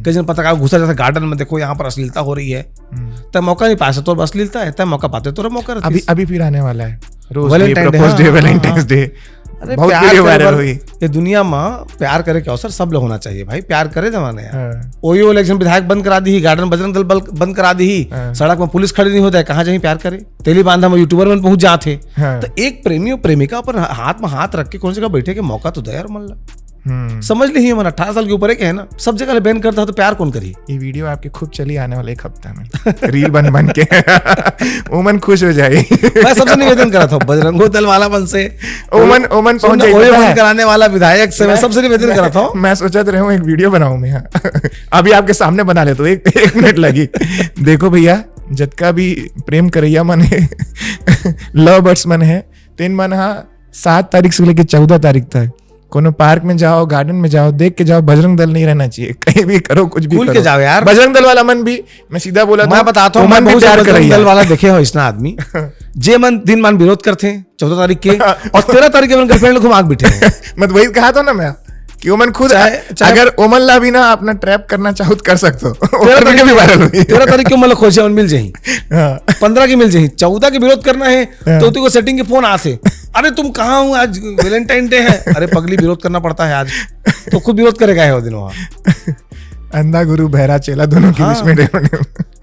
कई जन पत्रकार घुसा जैसे गार्डन में, देखो यहाँ पर अश्लीलता हो रही है, तब मौका नहीं पाया तो अश्लीलता है, तब मौका पाते तो मौका रहती है। अभी फिर आने वाला है वैलेंटाइंस डे। अरे बहुत प्यार वीडियो वायरल करे हुई। ये दुनिया में प्यार करे के अवसर सब लोग होना चाहिए भाई, प्यार करे जमाने यार। ओयो इलेक्शन विधायक बंद करा दी, गार्डन बजरंग दल बंद करा दी, सड़क में पुलिस खड़ी नहीं होता है, कहाँ जाए प्यार करे। तेली बांधा में यूट्यूबर में पहुंच जाते, तो एक प्रेमी और प्रेमिका पर हाथ में हाथ रख के कौन सी जगह बैठे के मौका तो दे यार, मन समझ ली है। मन 18 साल के ऊपर है ना, सब जगह बैन करता है तो प्यार कौन करी। ये वीडियो आपके खूब चली आने वाले 1 हफ्ता में, रील बन के ओमन खुश हो जाए। मैं सबसे निवेदन करा था बजरंगो दल वाला मन से, ओमन पहुंच जाए कराने वाला विधायक से मैं सबसे निवेदन करा था। मैं सोचा तो रहा एक वीडियो बनाऊं मैं, अभी आपके सामने बना ले तो 1 मिनट लगी। देखो भैया, जतका भी प्रेम करैया मन है, लव बर्ड्स मन है, तो इन मन 7 तारीख से लेकर 14 तारीख तक कोनो पार्क में जाओ, गार्डन में जाओ, देख के जाओ, बजरंग दल नहीं रहना चाहिए, कहीं भी करो, कुछ भी करो, के जाओ यार। बजरंग दल वाला मन भी, मैं सीधा बोला मैं बताता हूँ, मैं बहुत बजरंग दल वाला देखे हो इसना आदमी जे मन दिन मान विरोध करते हैं 14 तारीख के, और 13 तारीख के गर्लफ्रेंड लोग घुमा बिठे हैं। मत वही कहा था ना मैं कि ओमन खुद अगर ओमन ला भी ना अपना ट्रैप करना चाहो तो कर सकते हो। 13 तारीख भी वायरल हुई, 13 तारीख के मतलब खोजे मिल जाही, 15 की मिल जाही, 14 के विरोध करना है तो को सेटिंग के फोन आते, अरे तुम कहाँ हो, आज वैलेंटाइन डे है। अरे पगली, विरोध करना पड़ता है आज, तो खुद विरोध करेगा है वो दिन वहाँ। अंधा गुरु बहरा चेला दोनों के बीच में